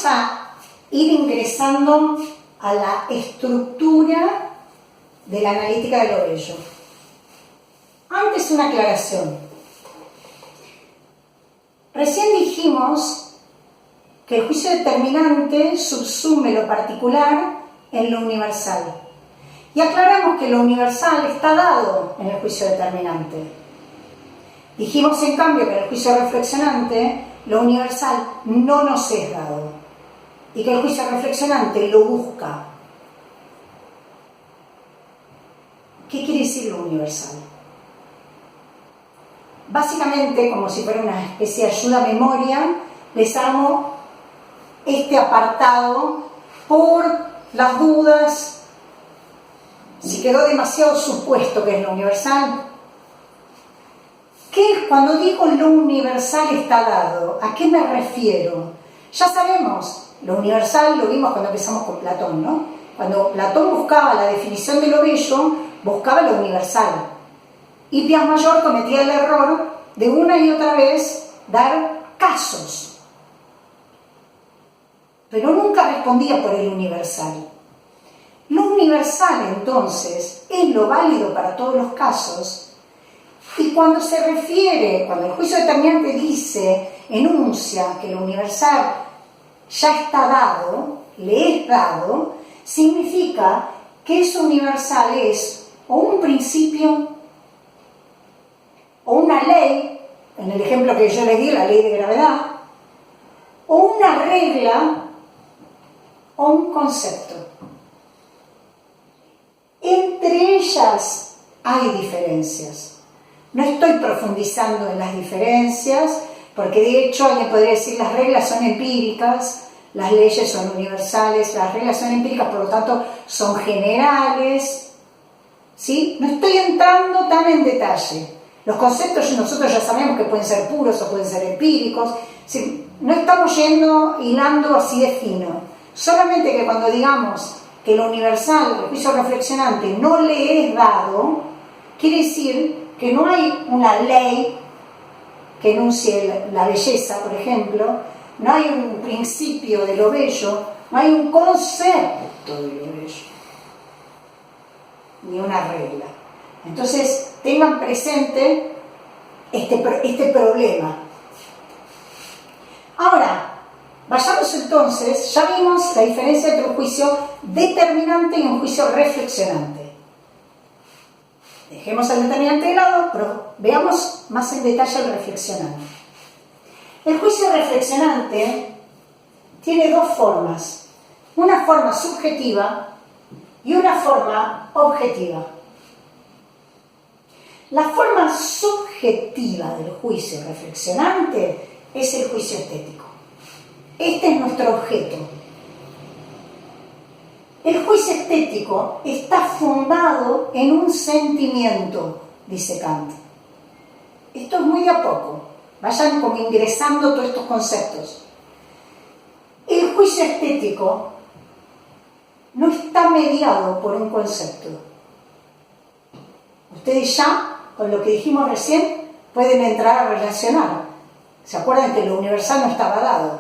vamos a ir ingresando a la estructura de la analítica de lo bello. Antes, una aclaración. Recién dijimos que el juicio determinante subsume lo particular en lo universal. Y aclaramos que lo universal está dado en el juicio determinante. Dijimos, en cambio, que en el juicio reflexionante lo universal no nos es dado y que el juicio reflexionante lo busca. ¿Qué quiere decir lo universal? Básicamente, como si fuera una especie de ayuda a memoria, les hago este apartado por las dudas, si quedó demasiado supuesto que es lo universal. ¿Qué es cuando digo lo universal está dado? ¿A qué me refiero? Ya sabemos, lo universal lo vimos cuando empezamos con Platón, ¿no? Cuando Platón buscaba la definición de lo bello, buscaba lo universal. Y Piaz Mayor cometía el error de una y otra vez dar casos. Pero nunca respondía por el universal. Lo universal, entonces, es lo válido para todos los casos. Y cuando se refiere, cuando el juicio determinante dice, enuncia que lo universal ya está dado, le es dado, significa que eso universal es o un principio o una ley, en el ejemplo que yo les di, la ley de gravedad, o una regla o un concepto. Entre ellas hay diferencias. No estoy profundizando en las diferencias, porque de hecho alguien podría decir las reglas son empíricas, las leyes son universales, las reglas son empíricas, por lo tanto son generales, ¿sí? No estoy entrando tan en detalle. Los conceptos nosotros ya sabemos que pueden ser puros o pueden ser empíricos, ¿sí? No estamos hilando así de fino. Solamente que cuando digamos que lo universal, el juicio reflexionante, no le es dado, quiere decir que no hay una ley que enuncie la belleza, por ejemplo, no hay un principio de lo bello, no hay un concepto de lo bello, ni una regla. Entonces, tengan presente este problema. Ahora, vayamos entonces, ya vimos la diferencia entre un juicio determinante y un juicio reflexionante. Dejemos el determinante de lado, pero veamos más en detalle el reflexionante. El juicio reflexionante tiene dos formas, una forma subjetiva y una forma objetiva. La forma subjetiva del juicio reflexionante es el juicio estético. Este es nuestro objeto. El juicio estético está fundado en un sentimiento, dice Kant. Esto es muy de a poco. Vayan como ingresando todos estos conceptos. El juicio estético no está mediado por un concepto. Ustedes ya, con lo que dijimos recién, pueden entrar a relacionar. ¿Se acuerdan que lo universal no estaba dado?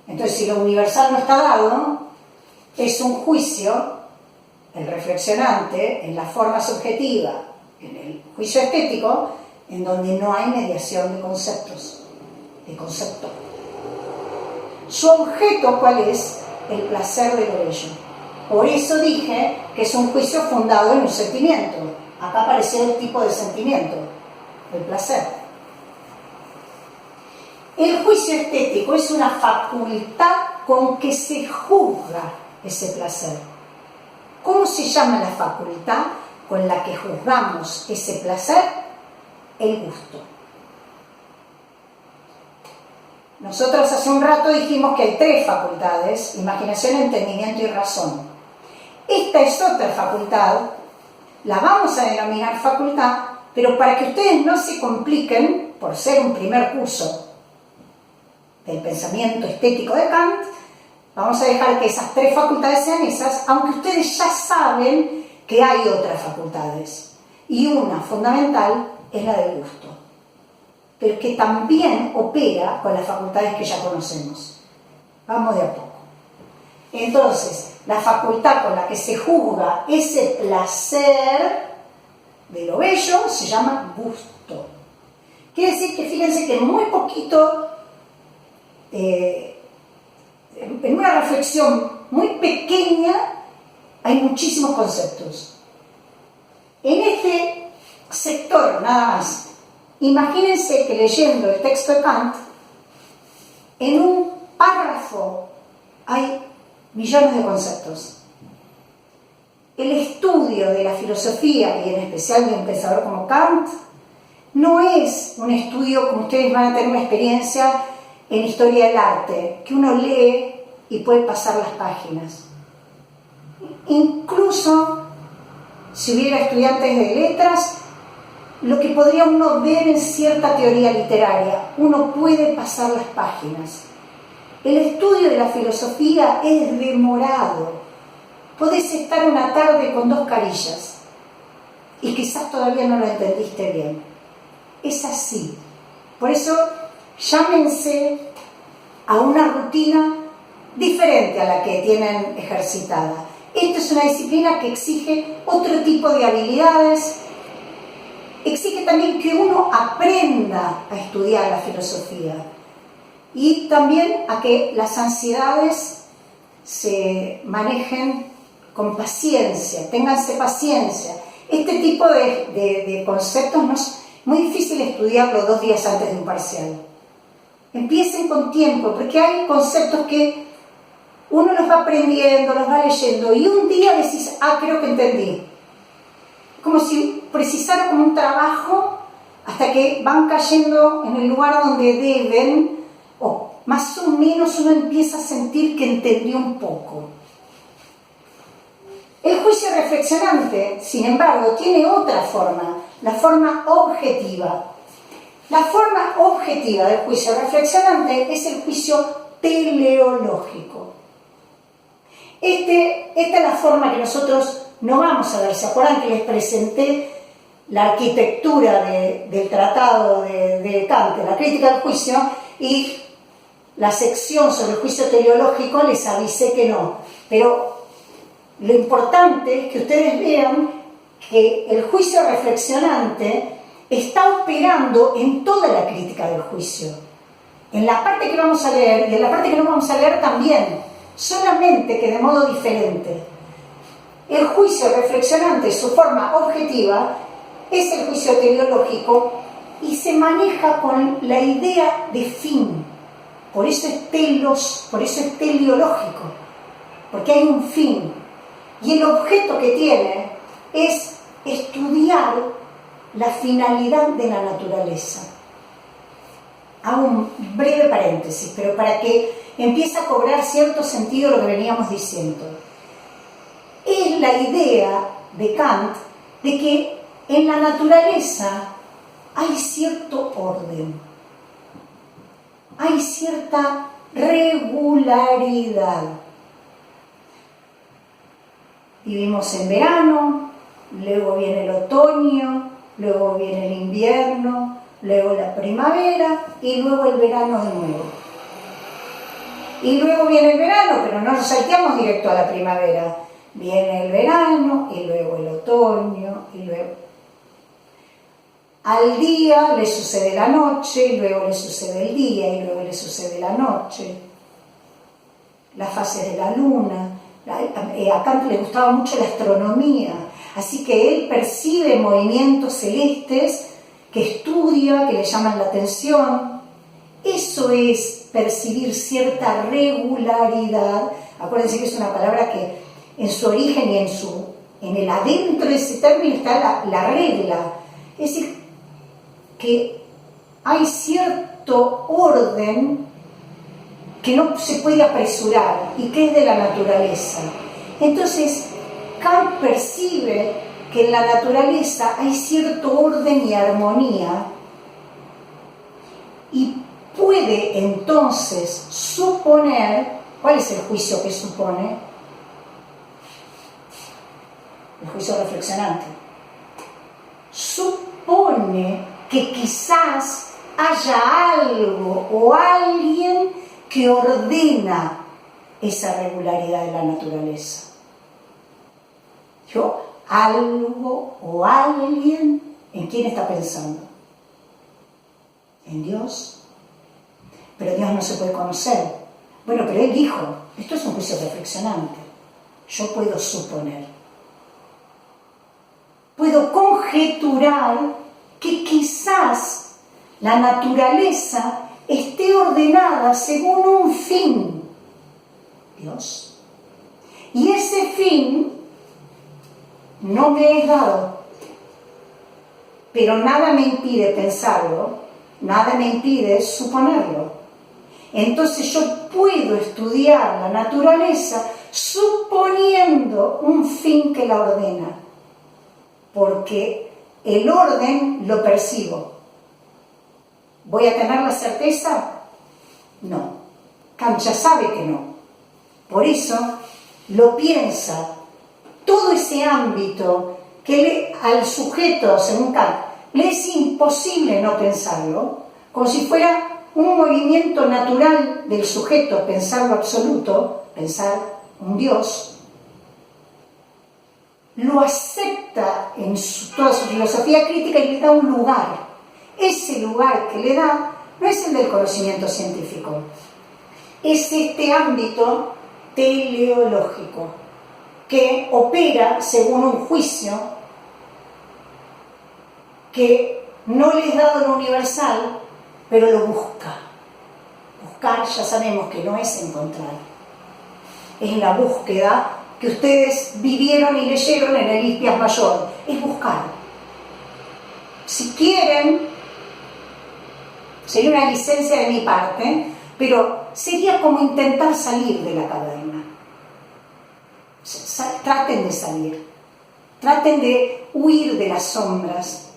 Entonces, si lo universal no está dado, es un juicio, el reflexionante, en la forma subjetiva, en el juicio estético, en donde no hay mediación de conceptos, de concepto. Su objeto, ¿cuál es? El placer de lo bello. Por eso dije que es un juicio fundado en un sentimiento. Acá apareció el tipo de sentimiento, el placer. El juicio estético es una facultad con que se juzga ese placer. ¿Cómo se llama la facultad con la que juzgamos ese placer? El gusto. Nosotros hace un rato dijimos que hay tres facultades: imaginación, entendimiento y razón. Esta es otra facultad, la vamos a denominar facultad, pero para que ustedes no se compliquen, por ser un primer curso del pensamiento estético de Kant, vamos a dejar que esas tres facultades sean esas, aunque ustedes ya saben que hay otras facultades. Y una fundamental es la del gusto, pero que también opera con las facultades que ya conocemos. Vamos de a poco. Entonces, la facultad con la que se juzga ese placer de lo bello se llama gusto. Quiere decir que fíjense que muy poquito, en una reflexión muy pequeña, hay muchísimos conceptos. En este sector, nada más, imagínense que leyendo el texto de Kant, en un párrafo hay millones de conceptos. El estudio de la filosofía, y en especial de un pensador como Kant, no es un estudio como ustedes van a tener una experiencia en historia del arte, que uno lee y puede pasar las páginas. Incluso si hubiera estudiantes de letras, lo que podría uno ver en cierta teoría literaria, uno puede pasar las páginas. El estudio de la filosofía es demorado. Podés estar una tarde con 2 carillas y quizás todavía no lo entendiste bien. Es así. Por eso, llámense a una rutina diferente a la que tienen ejercitada. Esto es una disciplina que exige otro tipo de habilidades, exige también que uno aprenda a estudiar la filosofía y también a que las ansiedades se manejen con paciencia, ténganse paciencia. Este tipo de conceptos no es muy difícil estudiarlo 2 días antes de un parcial. Empiecen con tiempo, porque hay conceptos que uno los va aprendiendo, los va leyendo, y un día decís, creo que entendí. Como si precisara como un trabajo hasta que van cayendo en el lugar donde deben, o más o menos uno empieza a sentir que entendió un poco. El juicio reflexionante, sin embargo, tiene otra forma, la forma objetiva. La forma objetiva del juicio reflexionante es el juicio teleológico. Esta es la forma que nosotros no vamos a ver. ¿Se acuerdan que les presenté la arquitectura del tratado de Kant, de la crítica del juicio, y la sección sobre el juicio teleológico les avisé que no? Pero lo importante es que ustedes vean que el juicio reflexionante está operando en toda la crítica del juicio, en la parte que vamos a leer y en la parte que no vamos a leer también, solamente que de modo diferente. El juicio reflexionante, su forma objetiva, es el juicio teleológico y se maneja con la idea de fin. Por eso es teleológico, porque hay un fin. Y el objeto que tiene es estudiar la finalidad de la naturaleza. Hago un breve paréntesis, pero para que empiece a cobrar cierto sentido lo que veníamos diciendo. Es la idea de Kant de que en la naturaleza hay cierto orden, hay cierta regularidad. Vivimos en verano, luego viene el otoño, luego viene el invierno, luego la primavera y luego el verano de nuevo. Y luego viene el verano, pero no nos salteamos directo a la primavera. Viene el verano y luego el otoño y luego... Al día le sucede la noche y luego le sucede el día y luego le sucede la noche. Las fases de la luna. A Kant le gustaba mucho la astronomía, así que él percibe movimientos celestes que estudia, que le llaman la atención. Eso es percibir cierta regularidad. Acuérdense que es una palabra que en su origen y en el adentro de ese término está la regla. Es decir, que hay cierto orden que no se puede apresurar y que es de la naturaleza. Entonces, Kant percibe que en la naturaleza hay cierto orden y armonía y puede entonces suponer, ¿cuál es el juicio que supone? El juicio reflexionante. Supone que quizás haya algo o alguien que ordena esa regularidad de la naturaleza. Algo o alguien, ¿en quién está pensando? ¿En Dios? Pero Dios no se puede conocer. Bueno, pero Él dijo, esto es un juicio reflexionante. Yo puedo suponer. Puedo conjeturar que quizás la naturaleza esté ordenada según un fin. Dios. Y ese fin no me es dado, pero nada me impide pensarlo, nada me impide suponerlo. Entonces yo puedo estudiar la naturaleza suponiendo un fin que la ordena, porque el orden lo percibo. ¿Voy a tener la certeza? No. Kant ya sabe que no. Por eso lo piensa. Todo ese ámbito que al sujeto, según Kant, le es imposible no pensarlo, como si fuera un movimiento natural del sujeto, pensar lo absoluto, pensar un Dios, lo acepta en toda su filosofía crítica y le da un lugar. Ese lugar que le da no es el del conocimiento científico, es este ámbito teleológico, que opera según un juicio que no le es dado lo universal, pero lo busca. Buscar ya sabemos que no es encontrar, es la búsqueda que ustedes vivieron y leyeron en el Hispias Mayor, es buscar. Si quieren, sería una licencia de mi parte, pero sería como intentar salir de la caverna. Traten de salir, traten de huir de las sombras,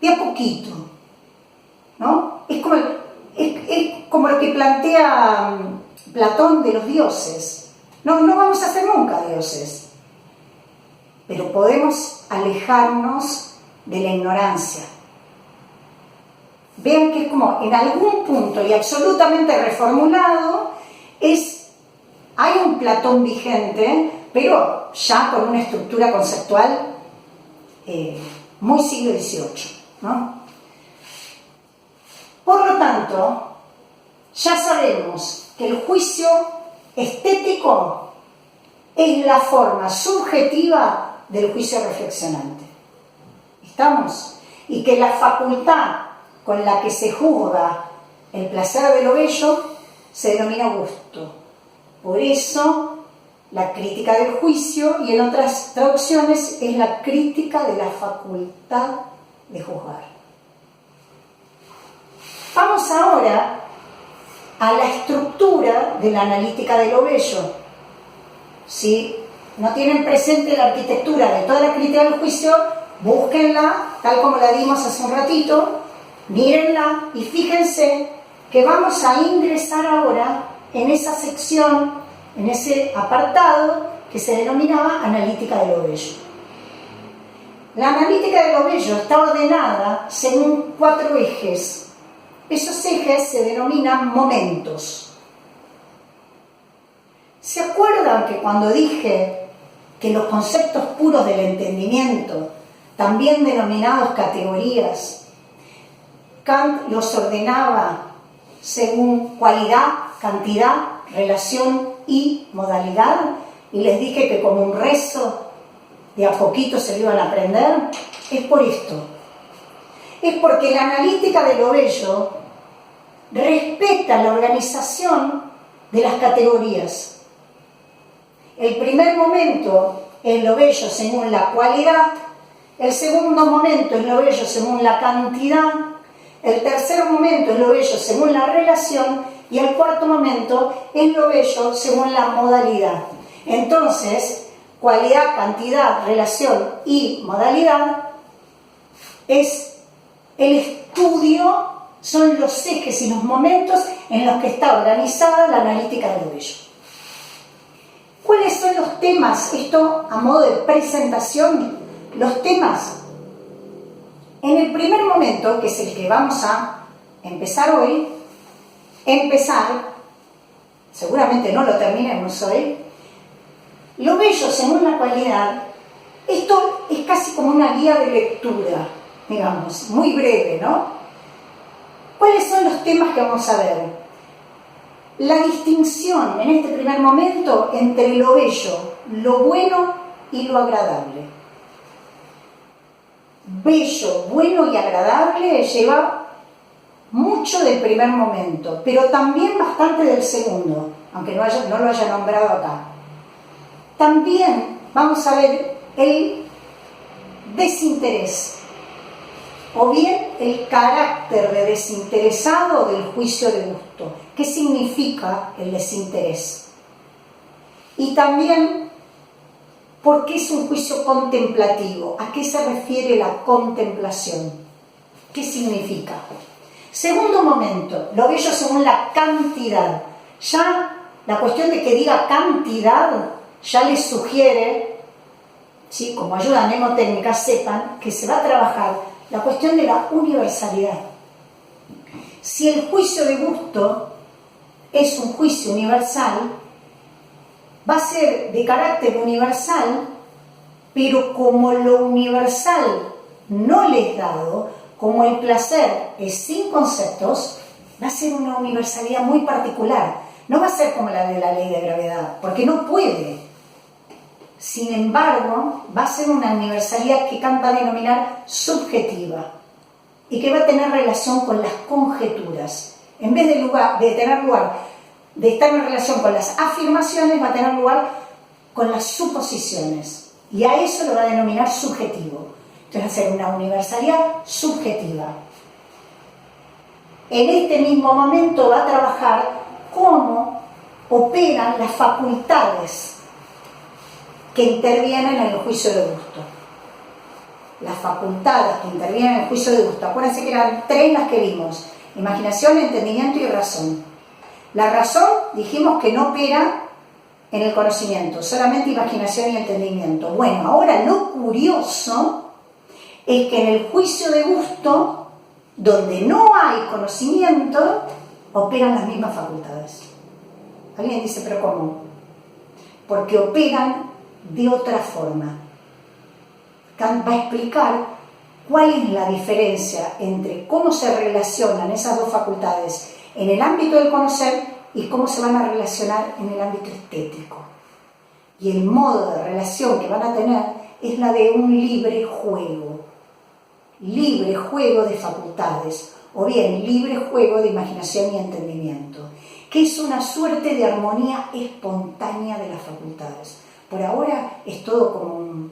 de a poquito, ¿no? Es como lo que plantea Platón de los dioses. No vamos a ser nunca dioses, pero podemos alejarnos de la ignorancia. Vean que es como en algún punto y absolutamente reformulado, hay un Platón vigente, pero ya con una estructura conceptual muy siglo XVIII, ¿no? Por lo tanto, ya sabemos que el juicio estético es la forma subjetiva del juicio reflexionante. ¿Estamos? Y que la facultad con la que se juzga el placer de lo bello se denomina gusto. Por eso, la crítica del juicio, y en otras traducciones, es la crítica de la facultad de juzgar. Vamos ahora a la estructura de la analítica de lo bello. Si no tienen presente la arquitectura de toda la crítica del juicio, búsquenla, tal como la dimos hace un ratito, mírenla y fíjense que vamos a ingresar ahora en esa sección, en ese apartado que se denominaba analítica de lo bello. La analítica de lo bello está ordenada según 4 ejes. Esos ejes se denominan momentos. ¿Se acuerdan que cuando dije que los conceptos puros del entendimiento, también denominados categorías, Kant los ordenaba según cualidad, cantidad, relación y modalidad? Y les dije que como un rezo de a poquito se lo iban a aprender. Es por esto. Es porque la analítica de lo bello respeta la organización de las categorías. El primer momento es lo bello según la cualidad, el segundo momento es lo bello según la cantidad, el tercer momento es lo bello según la relación y el cuarto momento es lo bello según la modalidad. Entonces, cualidad, cantidad, relación y modalidad es el estudio, son los ejes y los momentos en los que está organizada la analítica de lo bello. ¿Cuáles son los temas? Esto a modo de presentación, los temas. En el primer momento, que es el que vamos a empezar hoy, seguramente no lo terminemos hoy. Lo bello según la cualidad, esto es casi como una guía de lectura, digamos, muy breve, ¿no? ¿Cuáles son los temas que vamos a ver? La distinción en este primer momento entre lo bello, lo bueno y lo agradable. Bello, bueno y agradable lleva mucho del primer momento, pero también bastante del segundo, aunque no lo haya nombrado acá. También vamos a ver el desinterés, o bien el carácter de desinteresado del juicio de gusto. ¿Qué significa el desinterés? Y también, ¿por qué es un juicio contemplativo? ¿A qué se refiere la contemplación? ¿Qué significa? Segundo momento, lo bello según la cantidad. Ya la cuestión de que diga cantidad ya les sugiere, ¿sí?, como ayuda mnemotécnica, sepan que se va a trabajar la cuestión de la universalidad. Si el juicio de gusto es un juicio universal, va a ser de carácter universal, pero como lo universal no le es dado, como el placer es sin conceptos, va a ser una universalidad muy particular. No va a ser como la de la ley de gravedad, porque no puede. Sin embargo, va a ser una universalidad que Kant va a denominar subjetiva y que va a tener relación con las conjeturas. En vez de estar en relación con las afirmaciones, va a tener lugar con las suposiciones. Y a eso lo va a denominar subjetivo. Entonces va a ser una universalidad subjetiva. En este mismo momento va a trabajar cómo operan las facultades que intervienen en el juicio de gusto. Las facultades que intervienen en el juicio de gusto. Acuérdense que eran 3 las que vimos: imaginación, entendimiento y razón. La razón dijimos que no opera en el conocimiento, solamente imaginación y entendimiento. Bueno, ahora lo curioso es que en el juicio de gusto, donde no hay conocimiento, operan las mismas facultades. Alguien dice, ¿pero cómo? Porque operan de otra forma. Kant va a explicar cuál es la diferencia entre cómo se relacionan esas dos facultades en el ámbito del conocer y cómo se van a relacionar en el ámbito estético. Y el modo de relación que van a tener es la de un libre juego de facultades, o bien libre juego de imaginación y entendimiento, que es una suerte de armonía espontánea de las facultades. Por ahora es todo como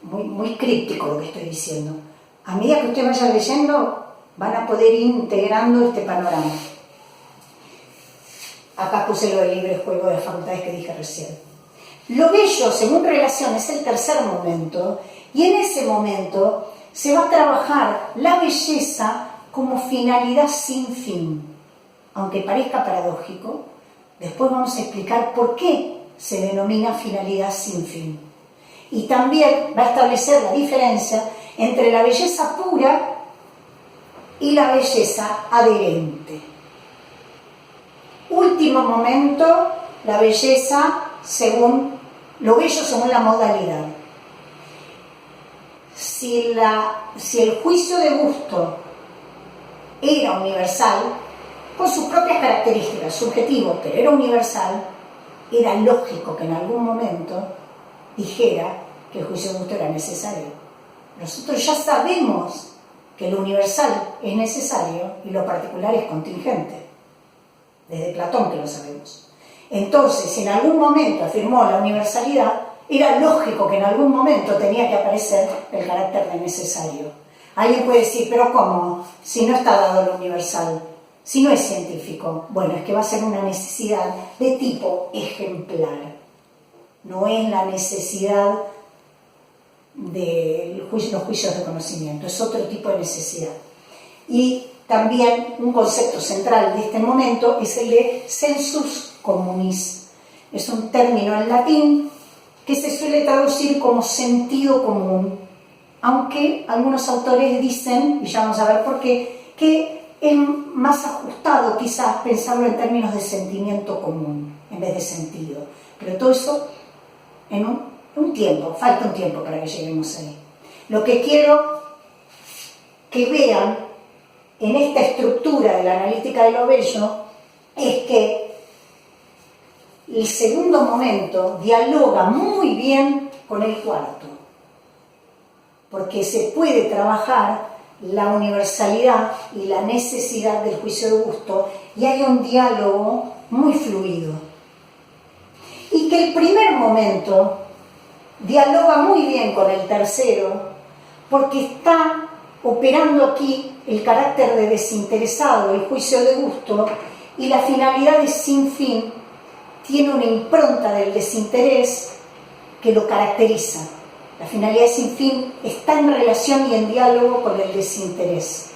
muy críptico lo que estoy diciendo. A medida que usted vaya leyendo, van a poder ir integrando este panorama. Acá puse lo del libre juego de facultades que dije recién. Lo bello, según relación, es el tercer momento, y en ese momento se va a trabajar la belleza como finalidad sin fin. Aunque parezca paradójico, después vamos a explicar por qué se denomina finalidad sin fin. Y también va a establecer la diferencia entre la belleza pura y la belleza adherente. Último momento, la belleza según lo bello según la modalidad. Si el juicio de gusto era universal, con sus propias características, subjetivo, pero era universal, era lógico que en algún momento dijera que el juicio de gusto era necesario. Nosotros ya sabemos que lo universal es necesario y lo particular es contingente. Desde Platón que lo sabemos. Entonces, si en algún momento afirmó la universalidad, era lógico que en algún momento tenía que aparecer el carácter de necesario. Alguien puede decir, pero ¿cómo? Si no está dado lo universal, si no es científico. Bueno, es que va a ser una necesidad de tipo ejemplar. No es la necesidad de los juicios de conocimiento, es otro tipo de necesidad. Y también un concepto central de este momento es el de sensus communis. Es un término en latín que se suele traducir como sentido común, aunque algunos autores dicen, y ya vamos a ver por qué, que es más ajustado quizás pensarlo en términos de sentimiento común en vez de sentido. Pero todo eso en un tiempo, falta un tiempo para que lleguemos ahí. Lo que quiero que vean en esta estructura de la analítica de lo bello es que el segundo momento dialoga muy bien con el cuarto, porque se puede trabajar la universalidad y la necesidad del juicio de gusto y hay un diálogo muy fluido. Y que el primer momento dialoga muy bien con el tercero porque está operando aquí el carácter de desinteresado, el juicio de gusto, y la finalidad de sin fin tiene una impronta del desinterés que lo caracteriza. La finalidad de sin fin está en relación y en diálogo con el desinterés.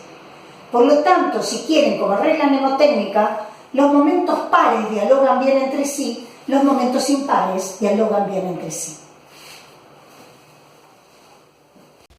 Por lo tanto, si quieren, como regla mnemotécnica, los momentos pares dialogan bien entre sí, los momentos impares dialogan bien entre sí.